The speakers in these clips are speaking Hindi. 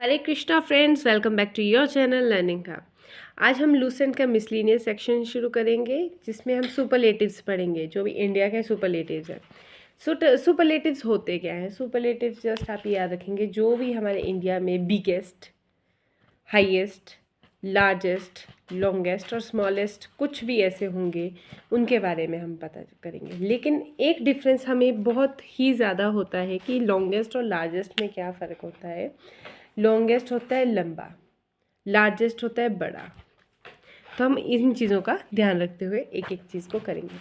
Hare Krishna friends, welcome back to your channel learning का। आज हम लूसेंट का मिसलिनियस सेक्शन शुरू करेंगे, जिसमें हम सुपरलेटिव्स पढ़ेंगे, जो भी इंडिया के सुपरलेटिव्स हैं। सुपरलेटिव्स होते क्या हैं? सुपरलेटिव्स जस्ट आप याद रखेंगे, जो भी हमारे इंडिया में बिगेस्ट, हाईएस्ट, लार्जेस्ट, लॉन्गेस्ट और स्मॉलेस्ट कुछ भी ऐसे होंगे, उनके बारे में हम पता करेंगे। लेकिन एक डिफरेंस हमें बहुत ही ज़्यादा होता है कि लॉन्गेस्ट और लार्जेस्ट में क्या फ़र्क होता है। लॉन्गेस्ट होता है लंबा, लार्जेस्ट होता है बड़ा। तो हम इन चीज़ों का ध्यान रखते हुए एक एक चीज़ को करेंगे।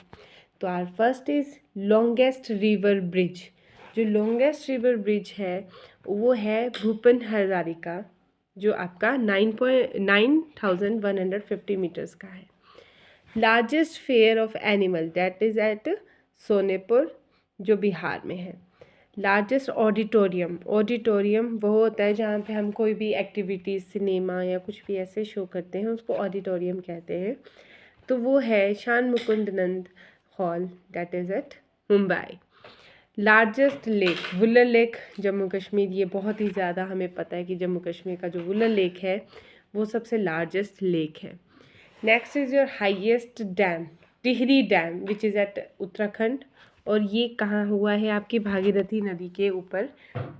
तो our first is longest river bridge. जो लॉन्गेस्ट रिवर ब्रिज है वो है भूपेन हजारिका, जो आपका 9,150 मीटर्स का है। Largest fair of animal that is at Sonepur, जो बिहार में है। लार्जेस्ट ऑडिटोरियम, ऑडिटोरियम वो होता है जहाँ पे हम कोई भी एक्टिविटीज़, सिनेमा या कुछ भी ऐसे शो करते हैं, उसको ऑडिटोरियम कहते हैं। तो वो है Shanmukhananda Hall, that is at Mumbai. Largest lake, Wular lake, Jammu Kashmir. ये बहुत ही ज़्यादा हमें पता है कि जम्मू कश्मीर का जो वुलर लेक है वो सबसे लार्जेस्ट लेक है। Next is your highest dam, Tehri dam, which is at Uttarakhand. और ये कहाँ हुआ है? आपकी भागीरथी नदी के ऊपर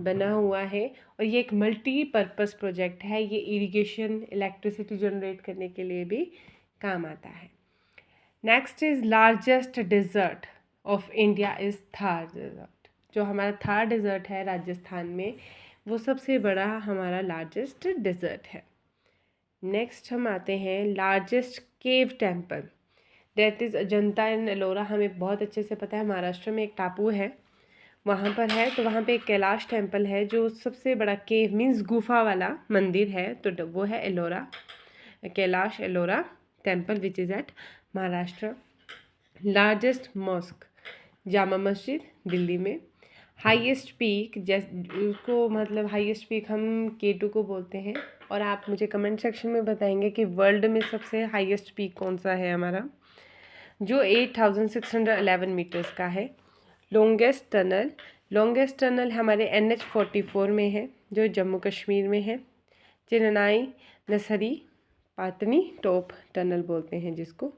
बना हुआ है। और ये एक मल्टीपर्पज़ प्रोजेक्ट है। ये इरिगेशन, इलेक्ट्रिसिटी जनरेट करने के लिए भी काम आता है। Next is largest desert of India is Thar desert. जो हमारा थार डिज़र्ट है राजस्थान में, वो सबसे बड़ा हमारा लार्जेस्ट डिज़र्ट है। नेक्स्ट हम आते हैं largest cave temple, that is Ajanta and Ellora. हमें बहुत अच्छे से पता है, महाराष्ट्र में एक टापू है, वहाँ पर है। तो वहाँ पे एक कैलाश टेम्पल है, जो सबसे बड़ा केव मीन्स गुफा वाला मंदिर है। तो वो है Ellora, Kailash Ellora temple, which is at Maharashtra. Largest mosque, Jama Masjid, Delhi में। हाईएस्ट पीक, उसको मतलब हाईएस्ट पीक हम K2 को बोलते हैं। और आप मुझे कमेंट सेक्शन में बताएंगे कि वर्ल्ड में सबसे हाईएस्ट पीक कौन सा है हमारा, जो 8,611 मीटर्स का है। लॉन्गेस्ट टनल, लॉन्गेस्ट टनल हमारे NH44 में है, जो जम्मू कश्मीर में है। चिरनाई नसरी पातनी टॉप टनल बोलते हैं जिसको।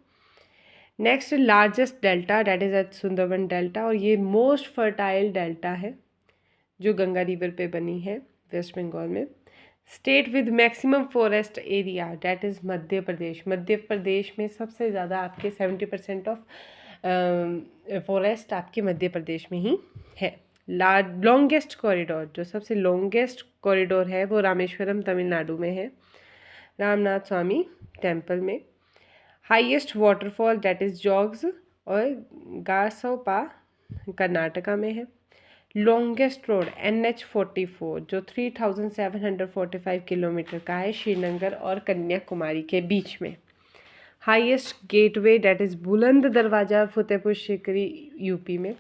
Next largest delta, that is at Sundarban delta. और ये मोस्ट फर्टाइल डेल्टा है, जो गंगा रिवर पे बनी है, वेस्ट बंगाल में। State with maximum forest area, that is Madhya Pradesh. Madhya Pradesh में सबसे ज़्यादा आपके 70% ऑफ फॉरेस्ट आपके मध्य प्रदेश में ही है। लॉन्गेस्ट कॉरिडोर, जो सबसे लॉन्गेस्ट कॉरिडोर है, वो रामेश्वरम तमिलनाडु में है, रामनाथ स्वामी टेम्पल में। हाईएस्ट वाटरफॉल, डेट इज़ जॉग्स और गारसोपा, कर्नाटका में है। लॉन्गेस्ट रोड NH44, जो 3,745 किलोमीटर का है, श्रीनगर और कन्याकुमारी के बीच में। हाईएस्ट गेटवे, डेट इज़ बुलंद दरवाज़ा, फतेहपुर सीकरी, यूपी में।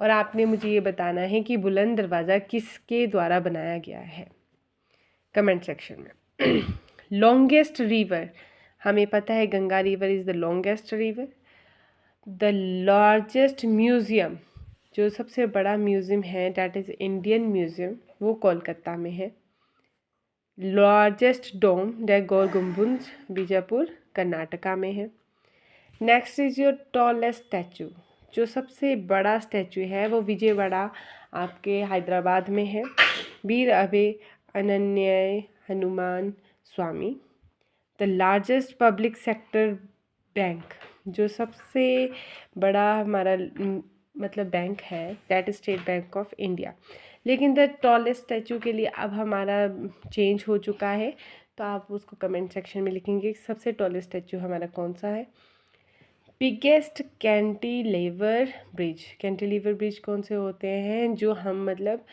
और आपने मुझे ये बताना है कि बुलंद दरवाज़ा किसके द्वारा बनाया गया है, कमेंट सेक्शन में। लॉन्गेस्ट रिवर, हमें पता है Ganga river is the longest river. The largest museum, जो सबसे बड़ा म्यूज़ियम है, डैट इज़ इंडियन म्यूज़ियम, वो कोलकाता में है। लार्जेस्ट डोम, दैट गौर गुम्बुज, बीजापुर, कर्नाटका में है। Next is your tallest statue, जो सबसे बड़ा स्टैचू है वो विजयवाड़ा आपके हैदराबाद में है, Veer Abhay Ananya Hanuman Swami. The largest public sector bank, जो सबसे बड़ा हमारा मतलब बैंक है, that is State Bank of India. लेकिन द टॉलेस्ट स्टैचू के लिए अब हमारा चेंज हो चुका है, तो आप उसको कमेंट सेक्शन में लिखेंगे सबसे टॉलेस्ट स्टैचू हमारा कौन सा है। Biggest cantilever bridge, cantilever bridge कौन से होते हैं? जो हम मतलब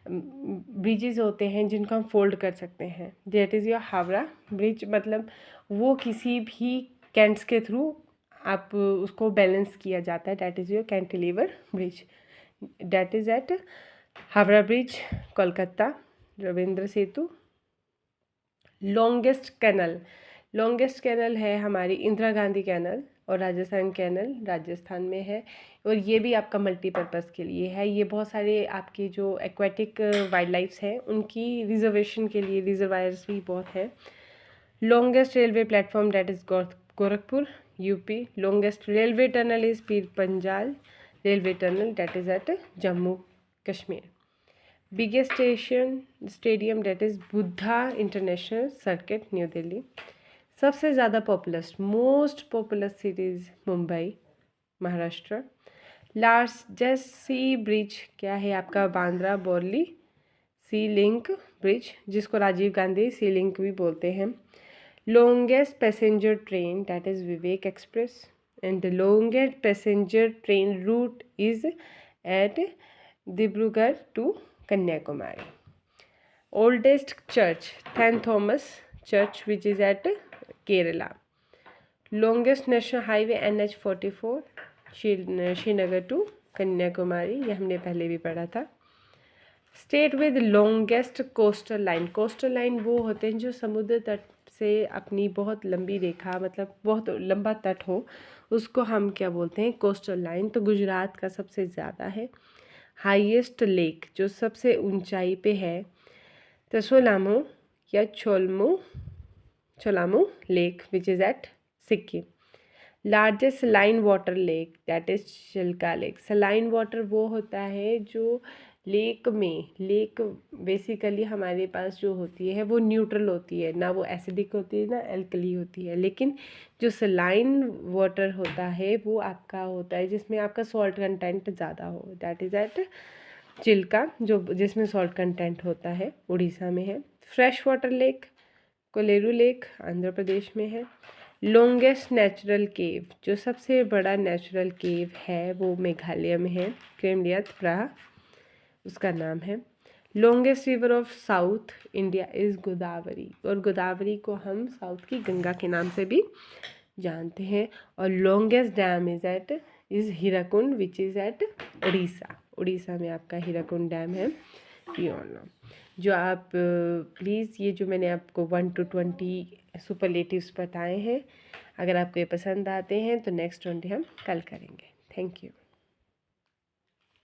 ब्रिजेस होते हैं जिनको हम फोल्ड कर सकते हैं, that is your Howrah bridge. मतलब वो किसी भी कैंट्स के थ्रू आप उसको बैलेंस किया जाता है, that is your cantilever bridge, that is at Howrah bridge, Kolkata, Rabindra Setu. Longest canal, longest canal है हमारी इंदिरा गांधी कैनल, और राजस्थान कैनल राजस्थान में है, और ये भी आपका मल्टीपर्पज़ के लिए है। ये बहुत सारे आपके जो एक्वेटिक वाइल्ड लाइफ्स हैं उनकी रिजर्वेशन के लिए, रिजर्वायर्स भी बहुत हैं। Longest railway platform that is Gorakhpur UP. Longest railway tunnel is Pir Panjal railway tunnel that is at Jammu Kashmir. Biggest stadium that is Buddha International Circuit New Delhi. सबसे ज़्यादा populous most populous cities Mumbai Maharashtra. Largest sea bridge क्या है आपका, Bandra Worli sea link bridge, जिसको राजीव गांधी सी लिंक भी बोलते हैं। Longest passenger train that is Vivek Express, and the longest passenger train route is at Dibrugarh to Kanyakumari. Oldest church saint Thomas church which is at Kerala. Longest national highway NH44 Srinagar to Kanyakumari, ये हमने पहले भी पढ़ा था। State with longest coastal line, coastal line वो होते हैं जो समुद्र तट से अपनी बहुत लंबी रेखा, मतलब बहुत लंबा तट हो, उसको हम क्या बोलते हैं, कोस्टल लाइन। तो गुजरात का सबसे ज़्यादा है। हाईएस्ट लेक जो सबसे ऊंचाई पे है, त्सोलामो या Cholamo lake which is at Sikkim. Largest saline water lake that is Chilka lake. Saline water वो होता है जो लेक बेसिकली हमारे पास जो होती है वो न्यूट्रल होती है, ना वो एसिडिक होती है ना एल्कली होती है, लेकिन जो सलाइन वाटर होता है वो आपका होता है जिसमें आपका सॉल्ट कंटेंट ज़्यादा हो, दैट इज़ एट चिल्का, जो जिसमें सॉल्ट कंटेंट होता है, उड़ीसा में है। Fresh water lake Kolleru lake Andhra Pradesh में है। लॉन्गेस्ट नेचुरल केव, जो सबसे बड़ा नेचुरल केव है वो मेघालय में है, क्रेमलिया प्राह उसका नाम है। Longest river of south India is Godavari, और गोदावरी को हम साउथ की गंगा के नाम से भी जानते हैं। और longest dam is Hirakud which is at Orissa में आपका हीराकुंड डैम है। ये ऑल नो जो आप प्लीज़ ये जो मैंने आपको 1 to 20 सुपरलेटिव्स बताए हैं, अगर आपको ये पसंद आते हैं तो नेक्स्ट 20 हम कल करेंगे। Thank you.